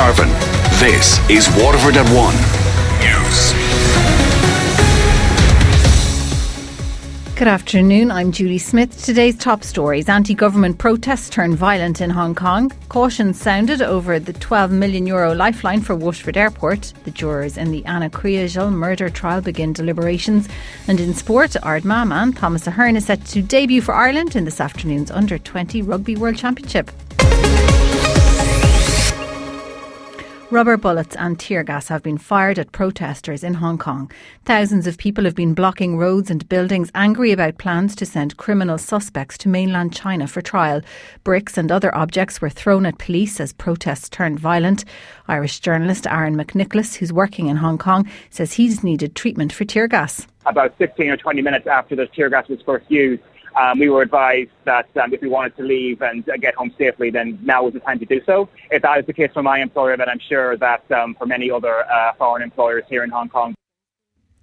Garvin. This is Waterford at 1 News. Good afternoon, I'm Julie Smith. Today's top stories. Anti-government protests turned violent in Hong Kong. Caution sounded over the €12 million lifeline for Waterford Airport. The jurors in the Anna Kriajal murder trial begin deliberations. And in sport, Ardmagh man Thomas Ahern is set to debut for Ireland in this afternoon's Under-20 Rugby World Championship. Rubber bullets and tear gas have been fired at protesters in Hong Kong. Thousands of people have been blocking roads and buildings, angry about plans to send criminal suspects to mainland China for trial. Bricks and other objects were thrown at police as protests turned violent. Irish journalist Aaron McNicholas, who's working in Hong Kong, says he's needed treatment for tear gas. About 15 or 20 minutes after the tear gas was first used, we were advised that if we wanted to leave and get home safely, then now was the time to do so. If that is the case for my employer, then I'm sure that for many other foreign employers here in Hong Kong.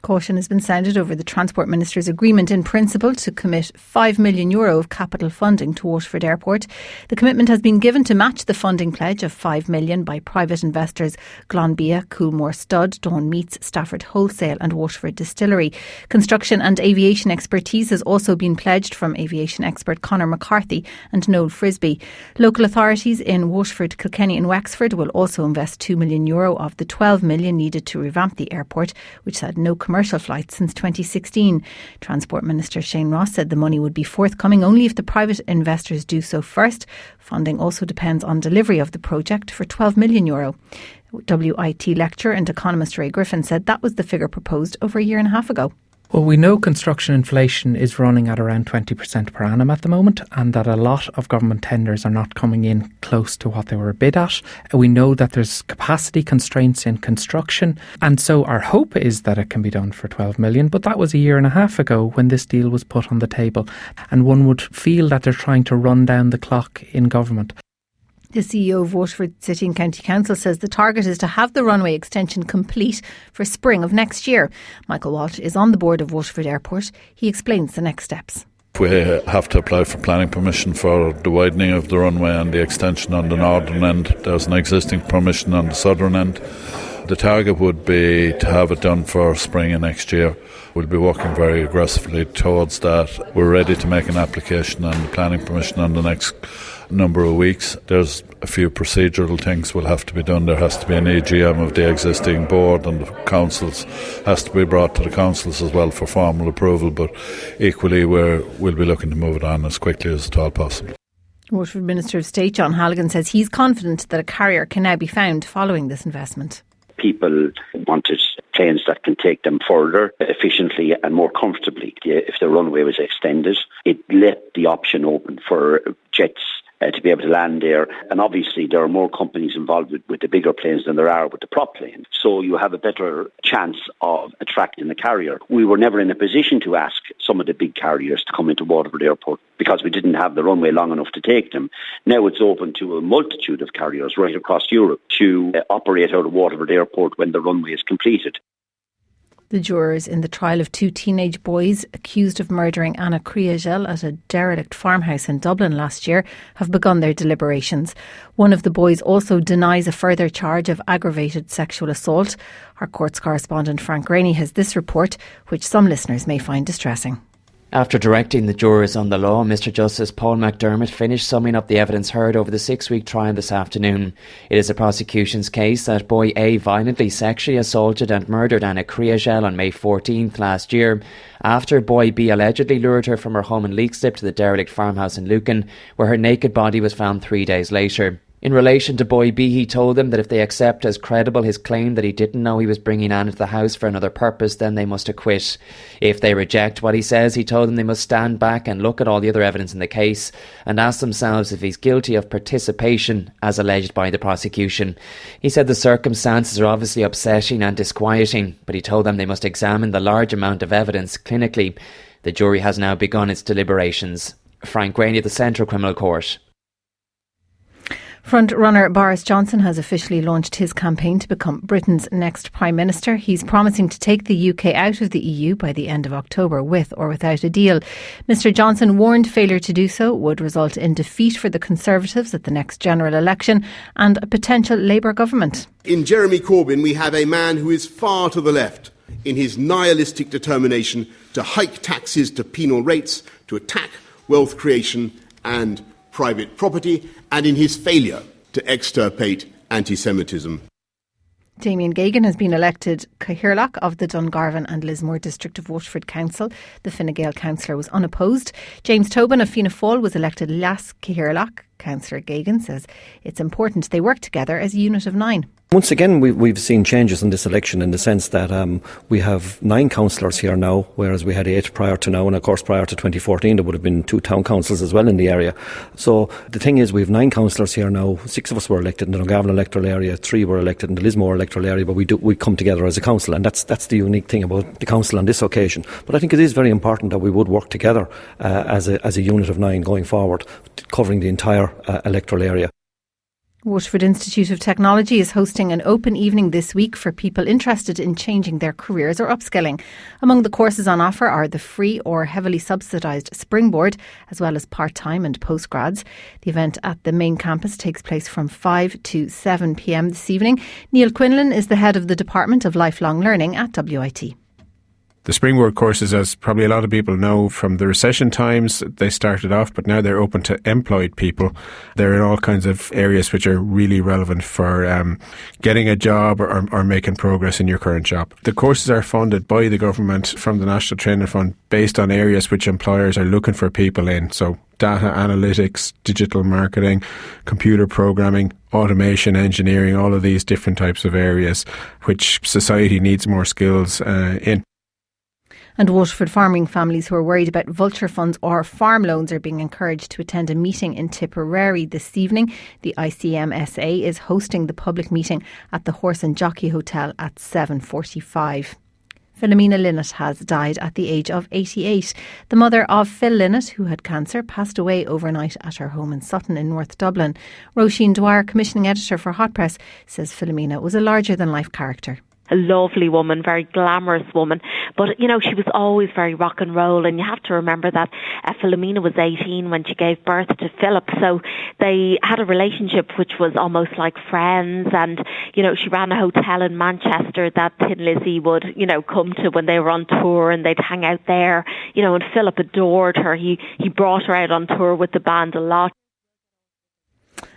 Caution has been sounded over the Transport Minister's agreement in principle to commit €5 million of capital funding to Waterford Airport. The commitment has been given to match the funding pledge of €5 million by private investors Glanbia, Coolmore Stud, Dawn Meats, Stafford Wholesale and Waterford Distillery. Construction and aviation expertise has also been pledged from aviation expert Conor McCarthy and Noel Frisbee. Local authorities in Waterford, Kilkenny and Wexford will also invest €2 million of the €12 million needed to revamp the airport, which had no commercial flights since 2016. Transport Minister Shane Ross said the money would be forthcoming only if the private investors do so first. Funding also depends on delivery of the project for €12 million. WIT lecturer and economist Ray Griffin said that was the figure proposed over a year and a half ago. Well, we know construction inflation is running at around 20% per annum at the moment, and that a lot of government tenders are not coming in close to what they were bid at. We know that there's capacity constraints in construction, and so our hope is that it can be done for 12 million, but that was a year and a half ago when this deal was put on the table, and one would feel that they're trying to run down the clock in government. The CEO of Waterford City and County Council says the target is to have the runway extension complete for spring of next year. Michael Walsh is on the board of Waterford Airport. He explains the next steps. We have to apply for planning permission for the widening of the runway and the extension on the northern end. There's an existing permission on the southern end. The target would be to have it done for spring of next year. We'll be working very aggressively towards that. We're ready to make an application and planning permission on the next number of weeks. There's a few procedural things will have to be done. There has to be an AGM of the existing board, and the councils has to be brought to the councils as well for formal approval, but equally we'll be looking to move it on as quickly as at all possible. Waterford Minister of State John Halligan says he's confident that a carrier can now be found following this investment. People wanted planes that can take them further, efficiently and more comfortably. If the runway was extended, it left the option open for jets to be able to land there. And obviously there are more companies involved with the bigger planes than there are with the prop plane. So you have a better chance of attracting a carrier. We were never in a position to ask some of the big carriers to come into Waterford Airport because we didn't have the runway long enough to take them. Now it's open to a multitude of carriers right across Europe to operate out of Waterford Airport when the runway is completed. The jurors in the trial of two teenage boys accused of murdering Anna Kriajal at a derelict farmhouse in Dublin last year have begun their deliberations. One of the boys also denies a further charge of aggravated sexual assault. Our courts correspondent Frank Rainey has this report, which some listeners may find distressing. After directing the jurors on the law, Mr Justice Paul McDermott finished summing up the evidence heard over the 6-week trial this afternoon. It is the prosecution's case that boy A violently sexually assaulted and murdered Anna Kriajal on May 14th last year, after boy B allegedly lured her from her home in Leixlip to the derelict farmhouse in Lucan, where her naked body was found 3 days later. In relation to boy B, he told them that if they accept as credible his claim that he didn't know he was bringing Anna to the house for another purpose, then they must acquit. If they reject what he says, he told them they must stand back and look at all the other evidence in the case and ask themselves if he's guilty of participation, as alleged by the prosecution. He said the circumstances are obviously upsetting and disquieting, but he told them they must examine the large amount of evidence clinically. The jury has now begun its deliberations. Frank Rainey at the Central Criminal Court. Front-runner Boris Johnson has officially launched his campaign to become Britain's next Prime Minister. He's promising to take the UK out of the EU by the end of October, with or without a deal. Mr Johnson warned failure to do so would result in defeat for the Conservatives at the next general election and a potential Labour government. In Jeremy Corbyn, we have a man who is far to the left in his nihilistic determination to hike taxes to penal rates, to attack wealth creation and private property, and in his failure to extirpate anti-Semitism. Damien Geoghegan has been elected Cathaoirleach of the Dungarvan and Lismore district of Waterford Council. The Fine Gael councillor was unopposed. James Tobin of Fianna Fáil was elected Las Cathaoirleach. Councillor Geoghegan says it's important they work together as a unit of 9. Once again, we've seen changes in this election in the sense that we have 9 councillors here now, whereas we had 8 prior to now, and of course prior to 2014 there would have been 2 town councils as well in the area. So the thing is, we have 9 councillors here now. 6 of us were elected in the Dungarvan electoral area, 3 were elected in the Lismore electoral area, but we come together as a council, and that's the unique thing about the council on this occasion. But I think it is very important that we would work together as a unit of 9 going forward, covering the entire electoral area. Waterford Institute of Technology is hosting an open evening this week for people interested in changing their careers or upskilling. Among the courses on offer are the free or heavily subsidised Springboard, as well as part-time and postgrads. The event at the main campus takes place from 5 to 7 p.m. this evening. Neil Quinlan is the head of the Department of Lifelong Learning at WIT. The Springboard courses, as probably a lot of people know from the recession times, they started off, but now they're open to employed people. They're in all kinds of areas which are really relevant for getting a job or making progress in your current job. The courses are funded by the government from the National Training Fund based on areas which employers are looking for people in. So data analytics, digital marketing, computer programming, automation, engineering, all of these different types of areas which society needs more skills in. And Waterford farming families who are worried about vulture funds or farm loans are being encouraged to attend a meeting in Tipperary this evening. The ICMSA is hosting the public meeting at the Horse and Jockey Hotel at 7:45. Philomena Fitzgerald has died at the age of 88. The mother of Phil Linnett, who had cancer, passed away overnight at her home in Sutton in North Dublin. Roisin Dwyer, commissioning editor for Hot Press, says Philomena was a larger-than-life character. A lovely woman, very glamorous woman. But, you know, she was always very rock and roll. And you have to remember that Philomena was 18 when she gave birth to Philip. So they had a relationship which was almost like friends. And, you know, she ran a hotel in Manchester that Thin Lizzy would, you know, come to when they were on tour, and they'd hang out there. You know, and Philip adored her. He brought her out on tour with the band a lot.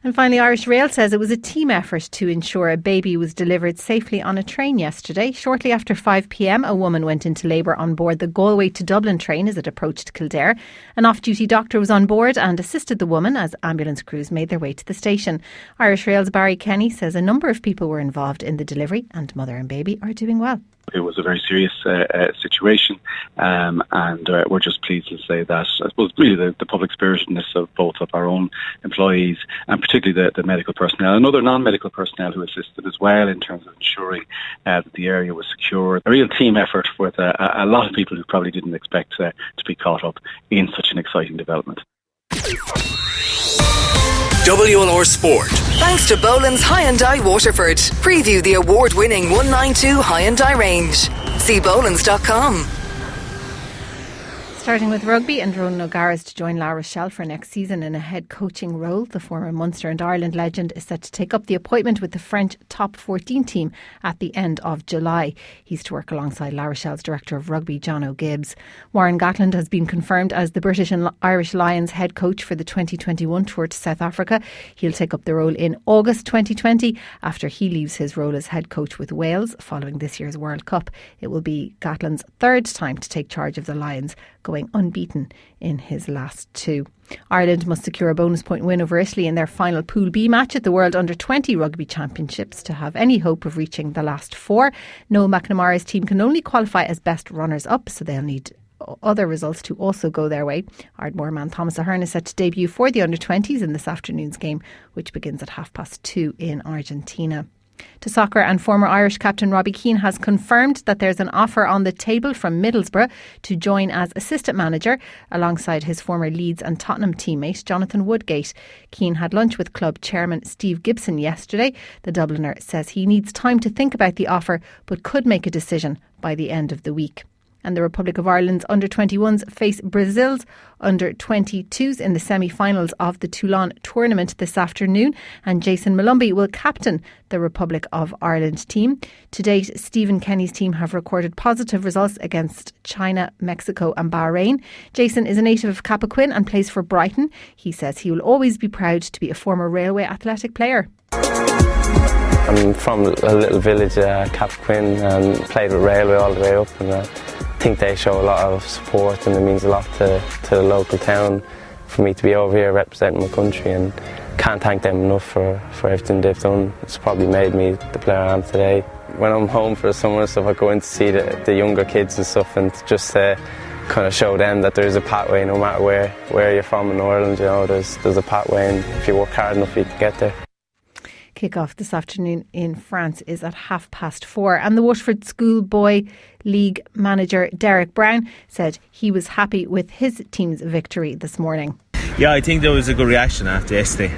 And finally, Irish Rail says it was a team effort to ensure a baby was delivered safely on a train yesterday. Shortly after 5 p.m, a woman went into labour on board the Galway to Dublin train as it approached Kildare. An off-duty doctor was on board and assisted the woman as ambulance crews made their way to the station. Irish Rail's Barry Kenny says a number of people were involved in the delivery and mother and baby are doing well. It was a very serious situation, and we're just pleased to say that, I suppose, really the public spiritedness of both of our own employees and particularly the medical personnel and other non-medical personnel who assisted as well in terms of ensuring that the area was secure. A real team effort with a lot of people who probably didn't expect to be caught up in such an exciting development. WLR Sport. Thanks to Boland's Hyundai Waterford. Preview the award-winning 192 Hyundai range. See bolands.com. Starting with rugby, and Ronan O'Gara is to join La Rochelle for next season in a head coaching role. The former Munster and Ireland legend is set to take up the appointment with the French top 14 team at the end of July. He's to work alongside La Rochelle's director of rugby, John O'Gibbs. Warren Gatland has been confirmed as the British and Irish Lions head coach for the 2021 tour to South Africa. He'll take up the role in August 2020 after he leaves his role as head coach with Wales following this year's World Cup. It will be Gatland's third time to take charge of the Lions, going unbeaten in his last 2. Ireland must secure a bonus point win over Italy in their final Pool B match at the World Under-20 Rugby Championships to have any hope of reaching the last 4. Noel McNamara's team can only qualify as best runners-up, so they'll need other results to also go their way. Ardmore man Thomas Ahern is set to debut for the Under-20s in this afternoon's game, which begins at 2:30 in Argentina. To soccer, and former Irish captain Robbie Keane has confirmed that there's an offer on the table from Middlesbrough to join as assistant manager alongside his former Leeds and Tottenham teammate Jonathan Woodgate. Keane had lunch with club chairman Steve Gibson yesterday. The Dubliner says he needs time to think about the offer but could make a decision by the end of the week. And the Republic of Ireland's under-21s face Brazil's under-22s in the semi-finals of the Toulon tournament this afternoon. And Jason Malumbi will captain the Republic of Ireland team. To date, Stephen Kenny's team have recorded positive results against China, Mexico and Bahrain. Jason is a native of Cappoquin and plays for Brighton. He says he will always be proud to be a former Railway athletic player. I'm from a little village, Cappoquin, and played with Railway all the way up. And I think they show a lot of support, and it means a lot to the local town for me to be over here representing my country, and can't thank them enough for everything they've done. It's probably made me the player I am today. When I'm home for the summer and stuff, I go in to see the younger kids and stuff, and just kind of show them that there's a pathway no matter where you're from in Ireland. You know, there's a pathway, and if you work hard enough you can get there. Kick-off this afternoon in France is at 4:30. And the Waterford Schoolboy League manager Derek Brown said he was happy with his team's victory this morning. Yeah, I think there was a good reaction after yesterday.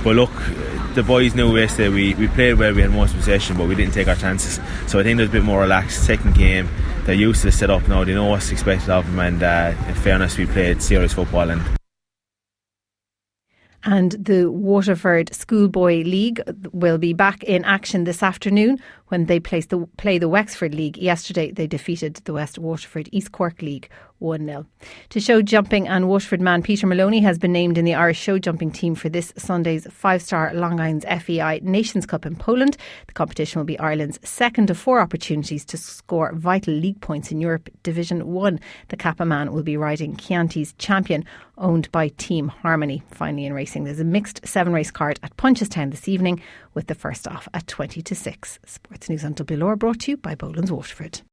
But look, the boys knew yesterday we played well, we had most possession, but we didn't take our chances. So I think there's a bit more relaxed. Second game, they're used to the setup now, they know what's expected of them, and in fairness, we played serious football. And the Waterford Schoolboy League will be back in action this afternoon when they play the Wexford League. Yesterday they defeated the West Waterford East Cork League 1-0. To show jumping, and Waterford man Peter Maloney has been named in the Irish show jumping team for this Sunday's 5-star Long Island's FEI Nations Cup in Poland. The competition will be Ireland's second of 4 opportunities to score vital league points in Europe Division 1. The Kappa man will be riding Chianti's Champion, owned by Team Harmony. Finally in racing, there's a mixed 7-race card at Punchestown this evening, with the first off at 20 to 6. Sports News on WLR brought to you by Boland's Waterford.